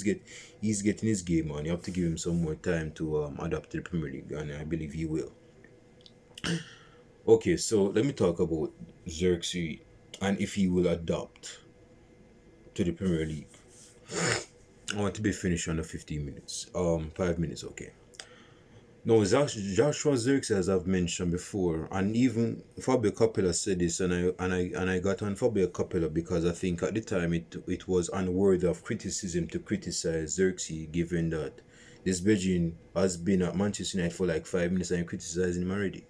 get he's getting his game on. You have to give him some more time to adapt to the Premier League, and I believe he will. Okay, so let me talk about Zirkzee and if he will adapt to the Premier League. I want to be finished under 15 minutes. 5 minutes, okay. No, Joshua Zirkzee, as I've mentioned before, and even Fabio Capella said this, and I got on Fabio Capella because I think at the time it was unworthy of criticism to criticize Zirkzee, given that this Belgian has been at Manchester United for like 5 minutes and criticizing him already.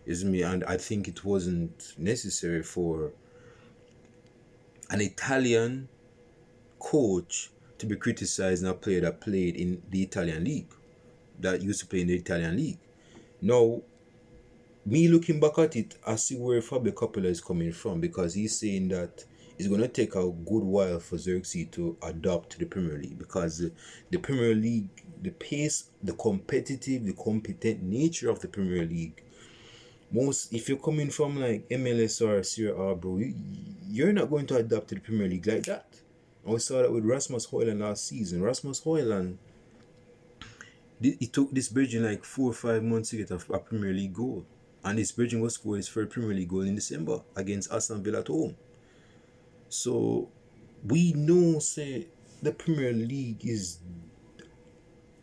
Isn't me? And I think it wasn't necessary for an Italian coach to be criticizing a player that played in the Italian league, that used to play in the Italian league. Now, me looking back at it, I see where Fabio Coppola is coming from, because he's saying that it's going to take a good while for Xerxes to adapt to the Premier League, because the Premier League, the pace, the competitive, the competent nature of the Premier League, most, if you're coming from like MLS or Serie A, bro, you're not going to adapt to the Premier League like that. And we saw that with Rasmus Højlund last season. Rasmus Højlund, it took this Belgian like 4 or 5 months to get a Premier League goal. And this Belgian was scored his first Premier League goal in December against Aston Villa at home. So we know, say, the Premier League is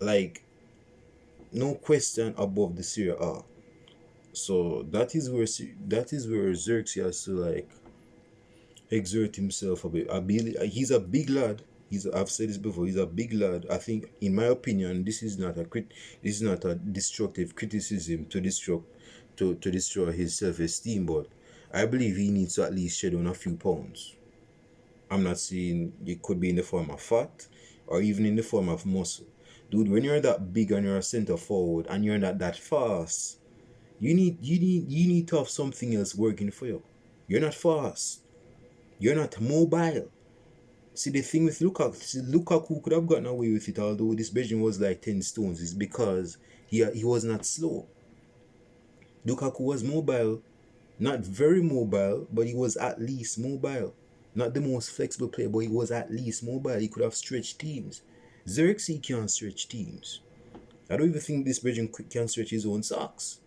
like no question above the Serie A. So that is where Xerxes has to like exert himself a bit. He's a big lad. I've said this before. He's a big lad. I think, in my opinion, this is not a destructive criticism to destroy his self-esteem. But I believe he needs to at least shed on a few pounds. I'm not saying it could be in the form of fat or even in the form of muscle. Dude, when you're that big and you're a center forward and you're not that fast, you need to have something else working for you. You're not fast. You're not mobile. See, the thing with Lukaku could have gotten away with it, although this Belgian was like 10 stones, is because he was not slow. Lukaku was mobile, not very mobile, but he was at least mobile. Not the most flexible player, but he was at least mobile. He could have stretched teams. Xerxes can't stretch teams. I don't even think this Belgian can stretch his own socks.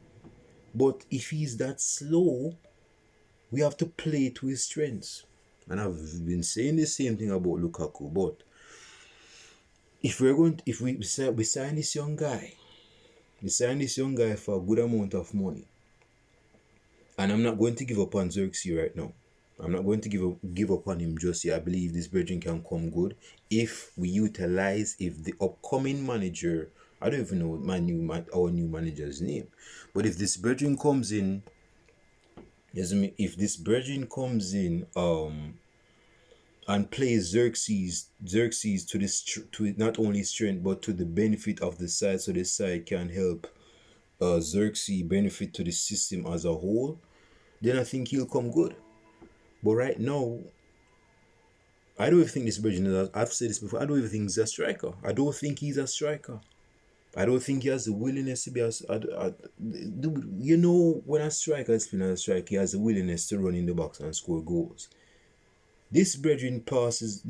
But if he's that slow, we have to play to his strengths. And I've been saying the same thing about Lukaku. But if we sign this young guy, for a good amount of money, and I'm not going to give up on Xerxes right now. I'm not going to give up on him just yet. I believe this Virgin can come good if the upcoming manager, I don't even know our new manager's name, but if this Virgin comes in, and plays Xerxes to not only strength but to the benefit of the side, so the side can help Xerxes benefit to the system as a whole, then I think he'll come good. But right now, I don't even think this Virgin is. I've said this before. I don't even think he's a striker. I don't think he's a striker. I don't think he has the willingness to be dude, when a striker is playing as a striker, he has the willingness to run in the box and score goals. This Brethren plays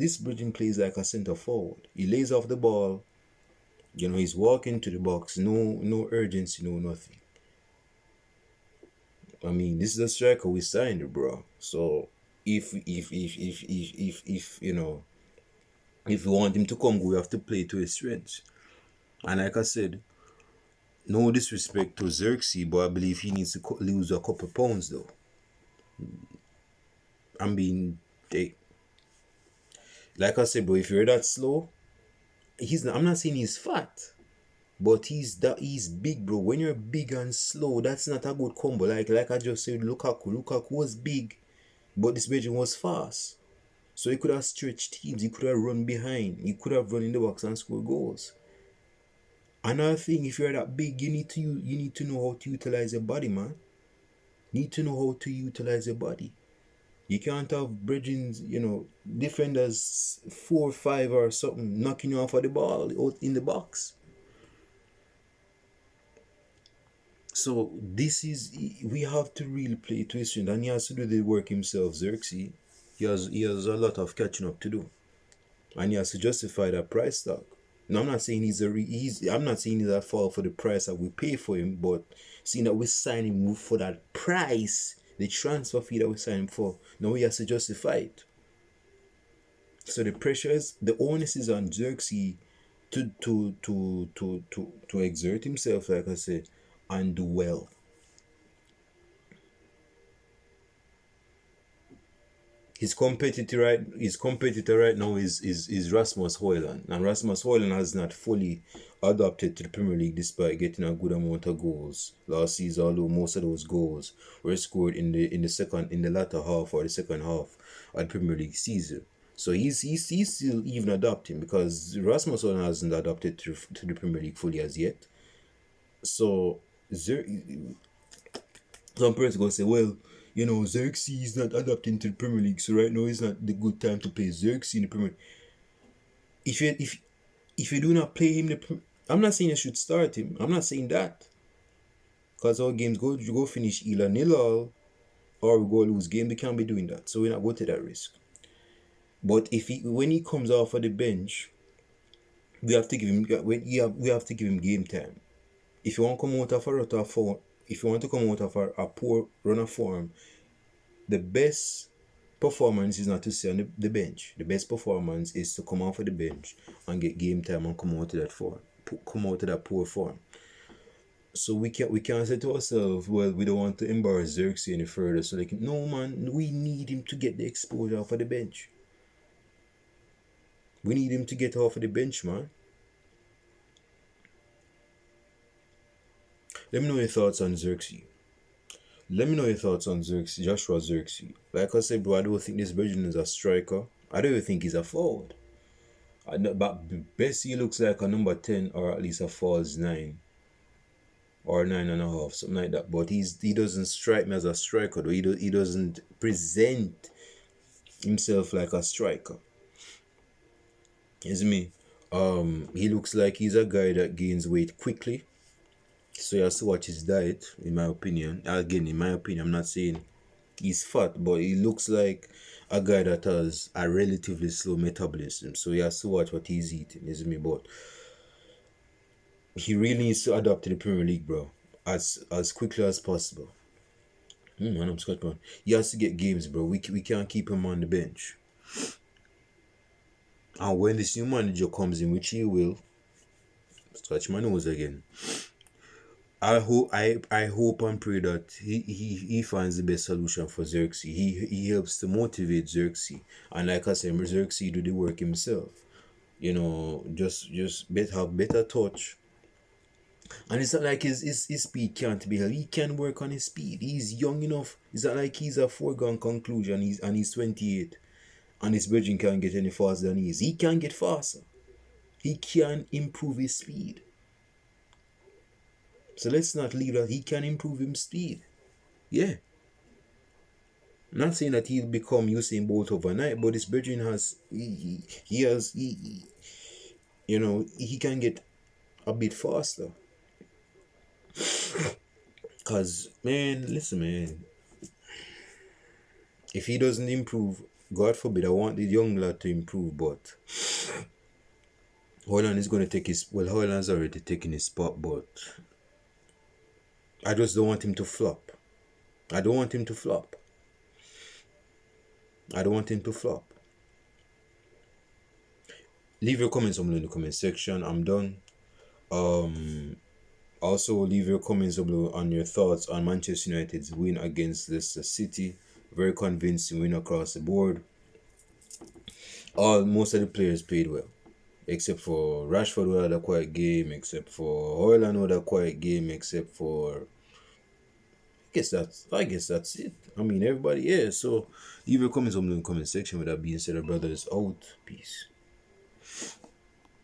like a centre forward. He lays off the ball. He's walking to the box. No urgency, no nothing. I mean, this is a striker we signed, bro. So if we want him to come, we have to play to his strengths. And like I said, no disrespect to Xerxes, but I believe he needs to lose a couple pounds though. Like I said, bro, if you're that slow, I'm not saying he's fat, but he's big, bro. When you're big and slow, that's not a good combo. Like I just said, Lukaku was big, but this Belgian was fast. So he could have stretched teams, he could have run behind, he could have run in the box and scored goals. Another thing, if you're that big, you need to know how to utilize your body, man. You need to know how to utilize your body. You can't have bridgings, defenders 4 or 5 or something knocking you off of the ball out in the box. So we have to really play to his and he has to do the work himself. Xerxes, he has a lot of catching up to do. and he has to justify that price tag. Now I'm not saying I'm not saying he's at fault for the price that we pay for him, but seeing that we sign him for that price, the transfer fee that we sign him for, now he has to justify it. So the onus is on Xerxes to exert himself, like I said, and do well. His competitor right now is Rasmus Højlund, and Rasmus Højlund has not fully adapted to the Premier League despite getting a good amount of goals last season. Although most of those goals were scored in the latter half or the second half of the Premier League season. So he's still even adapting, because Rasmus Højlund hasn't adapted to the Premier League fully as yet. So some person gonna say, well, Zirkzee is not adapting to the Premier League, so right now is not the good time to play Zirkzee in the Premier League. If you do not play him, I'm not saying you should start him. I'm not saying that, because our games go finish either 0-0 or we go lose game. We can't be doing that, so we're not going to that risk. But when he comes off of the bench, we have to give him game time. If you want to come out of a poor run of form, the best performance is not to stay on the bench. The best performance is to come off of the bench and get game time and come out to that poor form. So we can't say to ourselves, well, we don't want to embarrass Zirkzee any further. So no man, we need him to get the exposure off of the bench. We need him to get off of the bench, man. Let me know your thoughts on Zirkzee. Joshua Zirkzee. Like I said, bro, I don't think this Belgian is a striker. I don't even think he's a forward. But best he looks like a number 10 or at least a false 9 or 9.5, something like that. But he doesn't strike me as a striker, though. He doesn't present himself like a striker. It's me. He looks like he's a guy that gains weight quickly. So you have to watch his diet, in my opinion. Again, in my opinion, I'm not saying he's fat, but he looks like a guy that has a relatively slow metabolism. So he has to watch what he's eating, isn't me? But he really needs to adapt to the Premier League, bro, as quickly as possible. Man, I'm Scott, man. He has to get games, bro. We can't keep him on the bench. And when this new manager comes in, which he will, scratch my nose again. I hope and pray that he finds the best solution for Zirkzee. He helps to motivate Zirkzee, and like I said, Zirkzee do the work himself. Just have better touch. And it's not like his speed can't be held. He can work on his speed. He's young enough. It's not like he's a foregone conclusion. He's 28, and his bridging can't get any faster than he is. He can get faster. He can improve his speed. So let's not leave that. He can improve his speed. Yeah. I'm not saying that he'll become Usain Bolt overnight, but this bridging he can get a bit faster. Cause listen, man. If he doesn't improve, God forbid, I want the young lad to improve, but Højlund is gonna take Højlund's already taken his spot, but I just don't want him to flop. I don't want him to flop. Leave your comments below in the comment section. I'm done. Also leave your comments below on your thoughts on Manchester United's win against Leicester City. Very convincing win across the board. Most of the players played well, except for Rashford, who had a quiet game, except for Højlund, who had a quiet game, except for I guess that's it. I mean, everybody, yeah. So leave your comments below in the comment section. With that being said, our brother is out. Peace.